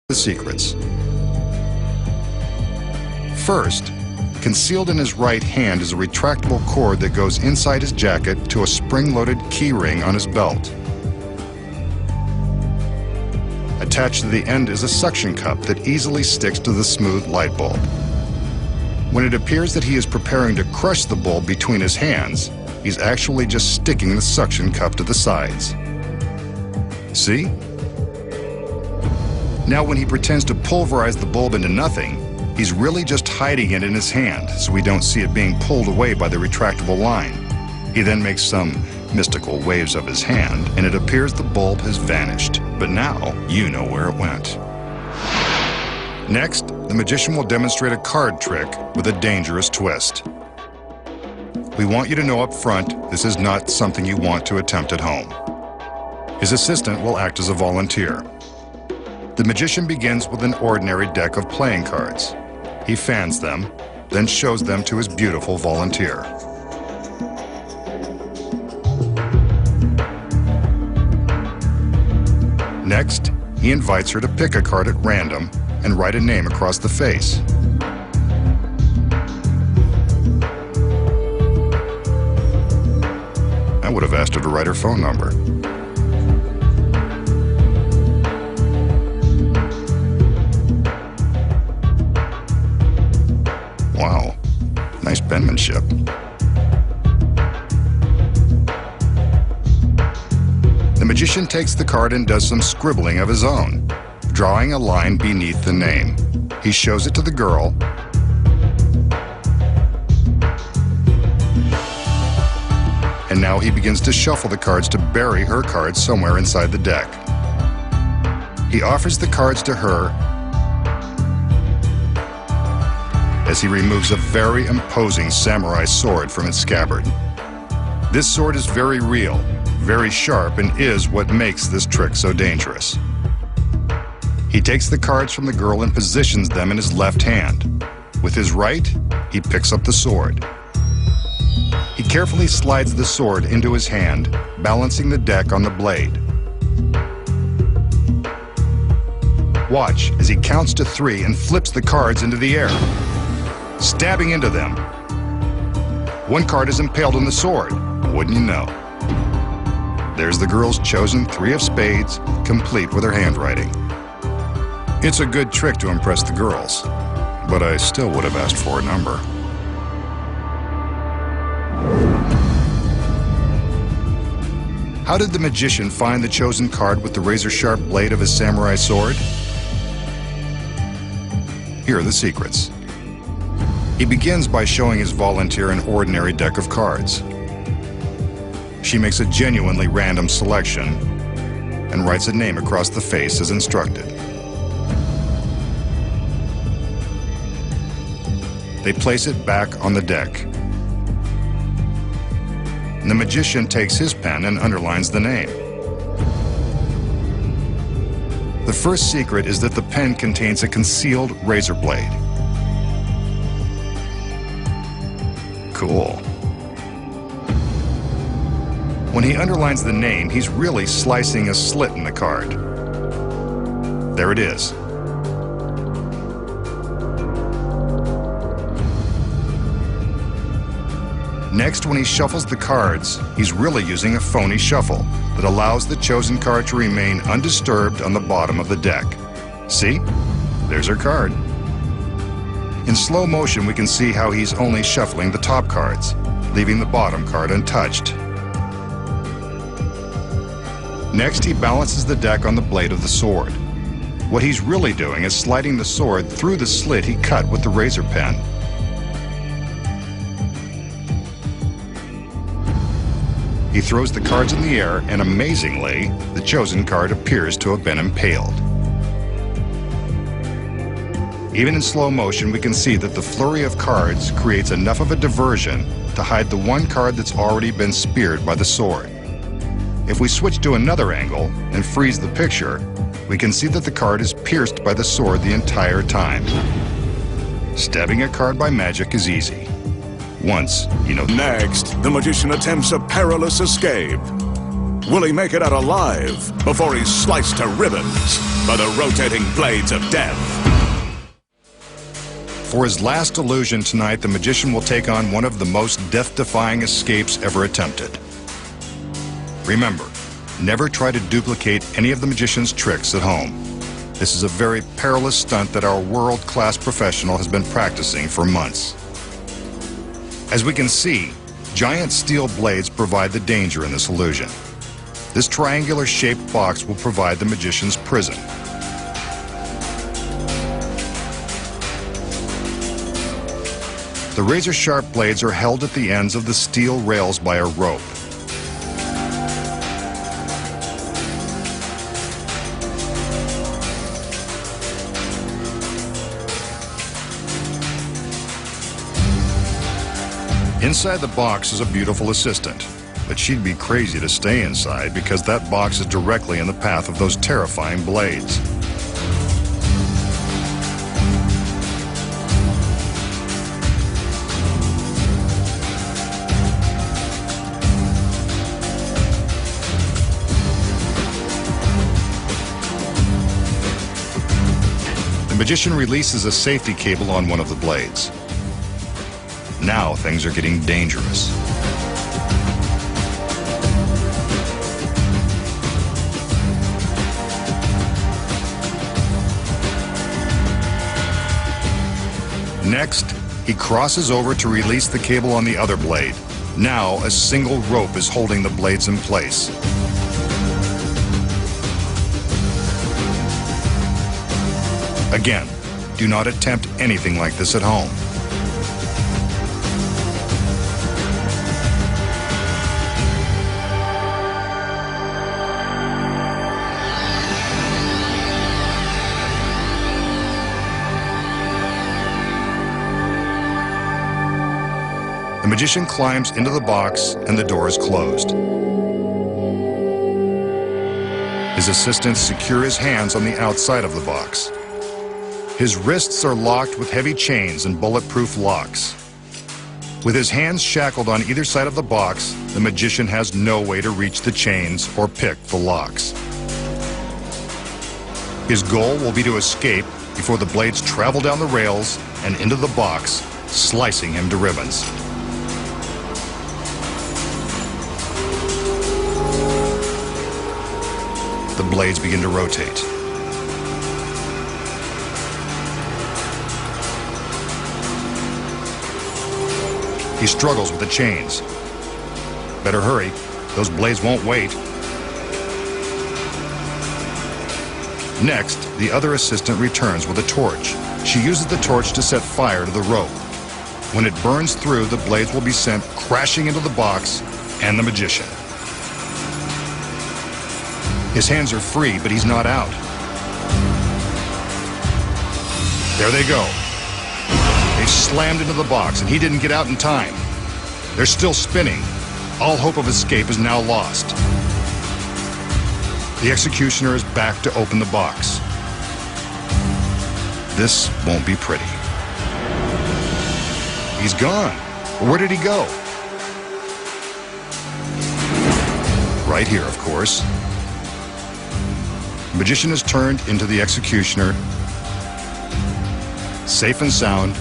The secrets. First, concealed in his right hand is a retractable cord that goes inside his jacket to a spring-loaded key ring on his belt. Attached to the end is a suction cup that easily sticks to the smooth light bulb. When it appears that he is preparing to crush the bulb between his hands, he's actually just sticking the suction cup to the sides. See? Now when he pretends to pulverize the bulb into nothing, he's really just hiding it in his hand so we don't see it being pulled away by the retractable line. He then makes some mystical waves of his hand and it appears the bulb has vanished. But now you know where it went. Next, the magician will demonstrate a card trick with a dangerous twist. We want you to know up front this is not something you want to attempt at home. His assistant will act as a volunteer. The magician begins with an ordinary deck of playing cards. He fans them, then shows them to his beautiful volunteer. Next, he invites her to pick a card at random and write a name across the face. I would have asked her to write her phone number. Wow, nice penmanship. The magician takes the card and does some scribbling of his own, drawing a line beneath the name. He shows it to the girl, and now he begins to shuffle the cards to bury her cards somewhere inside the deck. He offers the cards to her as he removes a very imposing samurai sword from its scabbard. This sword is very real, very sharp, and is what makes this trick so dangerous. He takes the cards from the girl and positions them in his left hand. With his right, he picks up the sword. He carefully slides the sword into his hand, balancing the deck on the blade. Watch as he counts to 3 and flips the cards into the air, stabbing into them. One card is impaled on the sword, wouldn't you know? There's the girl's chosen 3 of spades, complete with her handwriting. It's a good trick to impress the girls, but I still would have asked for a number. How did the magician find the chosen card with the razor-sharp blade of his samurai sword? Here are the secrets. He begins by showing his volunteer an ordinary deck of cards. She makes a genuinely random selection and writes a name across the face as instructed. They place it back on the deck. And the magician takes his pen and underlines the name. The first secret is that the pen contains a concealed razor blade. Cool. When he underlines the name, he's really slicing a slit in the card. There it is. Next, when he shuffles the cards, he's really using a phony shuffle that allows the chosen card to remain undisturbed on the bottom of the deck. See? There's her card. In slow motion, we can see how he's only shuffling the top cards, leaving the bottom card untouched. Next, he balances the deck on the blade of the sword. What he's really doing is sliding the sword through the slit he cut with the razor pen. He throws the cards in the air, and amazingly, the chosen card appears to have been impaled. Even in slow motion, we can see that the flurry of cards creates enough of a diversion to hide the one card that's already been speared by the sword. If we switch to another angle and freeze the picture, we can see that the card is pierced by the sword the entire time. Stabbing a card by magic is easy. Once, you know. Next, the magician attempts a perilous escape. Will he make it out alive before he's sliced to ribbons by the rotating blades of death? For his last illusion tonight, the magician will take on one of the most death-defying escapes ever attempted. Remember, never try to duplicate any of the magician's tricks at home. This is a very perilous stunt that our world-class professional has been practicing for months. As we can see, giant steel blades provide the danger in this illusion. This triangular-shaped box will provide the magician's prison. The razor-sharp blades are held at the ends of the steel rails by a rope. Inside the box is a beautiful assistant, but she'd be crazy to stay inside because that box is directly in the path of those terrifying blades. The magician releases a safety cable on one of the blades. Now things are getting dangerous. Next, he crosses over to release the cable on the other blade. Now a single rope is holding the blades in place. Again, do not attempt anything like this at home. The magician climbs into the box and the door is closed. His assistants secure his hands on the outside of the box. His wrists are locked with heavy chains and bulletproof locks. With his hands shackled on either side of the box, the magician has no way to reach the chains or pick the locks. His goal will be to escape before the blades travel down the rails and into the box, slicing him to ribbons. The blades begin to rotate. He struggles with the chains. Better hurry, those blades won't wait. Next, the other assistant returns with a torch. She uses the torch to set fire to the rope. When it burns through, the blades will be sent crashing into the box and the magician. His hands are free, but he's not out. There they go. They slammed into the box, and he didn't get out in time. They're still spinning. All hope of escape is now lost. The executioner is back to open the box. This won't be pretty. He's gone. Where did he go? Right here, of course. The magician is turned into the executioner, safe and sound,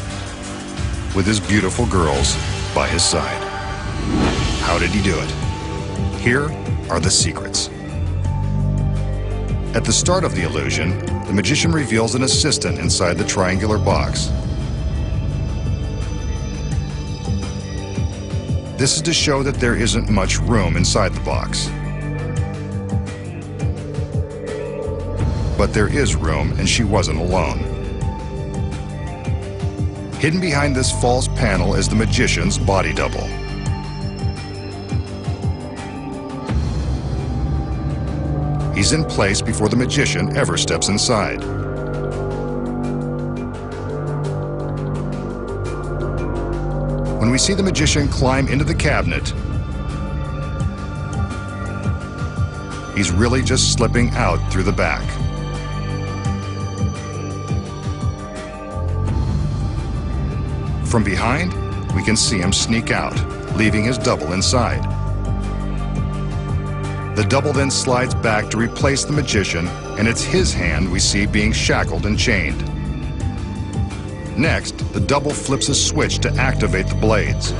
with his beautiful girls by his side. How did he do it? Here are the secrets. At the start of the illusion, the magician reveals an assistant inside the triangular box. This is to show that there isn't much room inside the box. But there is room, and she wasn't alone. Hidden behind this false panel is the magician's body double. He's in place before the magician ever steps inside. When we see the magician climb into the cabinet, he's really just slipping out through the back. From behind, we can see him sneak out, leaving his double inside. The double then slides back to replace the magician, and it's his hand we see being shackled and chained. Next, the double flips a switch to activate the blades.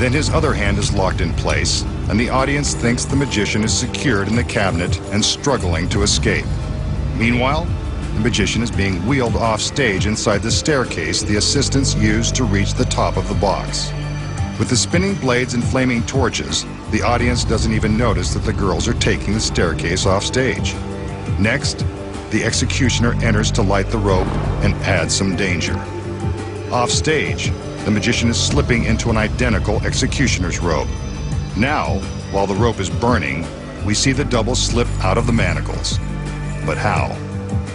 Then his other hand is locked in place, and the audience thinks the magician is secured in the cabinet and struggling to escape. Meanwhile, the magician is being wheeled off stage inside the staircase the assistants use to reach the top of the box. With the spinning blades and flaming torches, the audience doesn't even notice that the girls are taking the staircase off stage. Next, the executioner enters to light the rope and add some danger. Off stage, the magician is slipping into an identical executioner's robe. Now, while the rope is burning, we see the double slip out of the manacles. But how?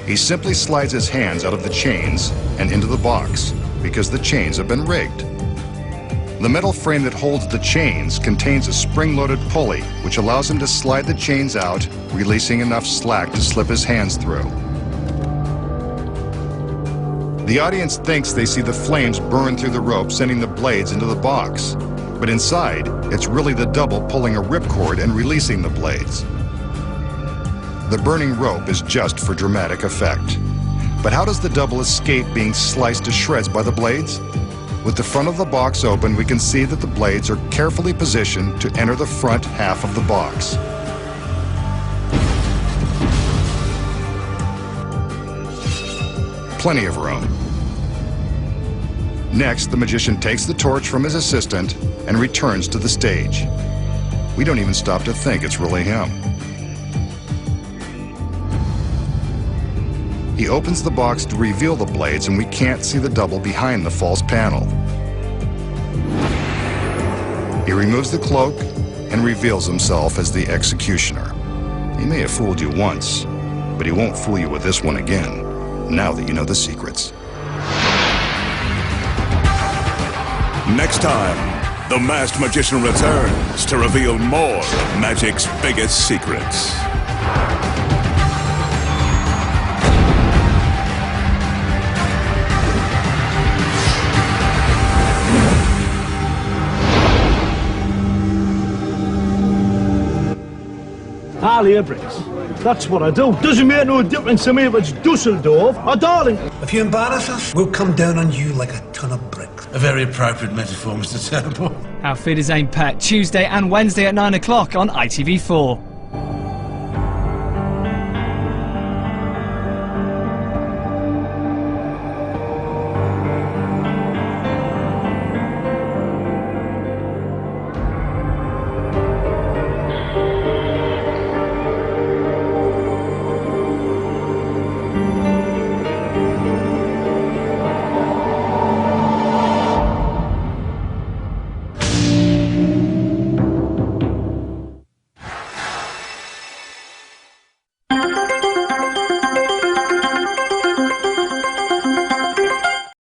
He simply slides his hands out of the chains and into the box because the chains have been rigged. The metal frame that holds the chains contains a spring-loaded pulley which allows him to slide the chains out, releasing enough slack to slip his hands through. The audience thinks they see the flames burn through the rope, sending the blades into the box. But inside, it's really the double pulling a ripcord and releasing the blades. The burning rope is just for dramatic effect. But how does the double escape being sliced to shreds by the blades? With the front of the box open, we can see that the blades are carefully positioned to enter the front half of the box. Plenty of room. Next, the magician takes the torch from his assistant and returns to the stage. We don't even stop to think it's really him. He opens the box to reveal the blades, and we can't see the double behind the false panel. He removes the cloak and reveals himself as the executioner. He may have fooled you once, but he won't fool you with this one again, now that you know the secrets. Next time, the masked magician returns to reveal more of magic's biggest secrets. I'll hear bricks. That's what I do. Doesn't make no difference to me if it's Dusseldorf or Darlington. If you embarrass us, we'll come down on you like a ton of bricks. A very appropriate metaphor, Mr. Terrible. Our feed is aimed Pet, Tuesday and Wednesday at 9 o'clock on ITV4.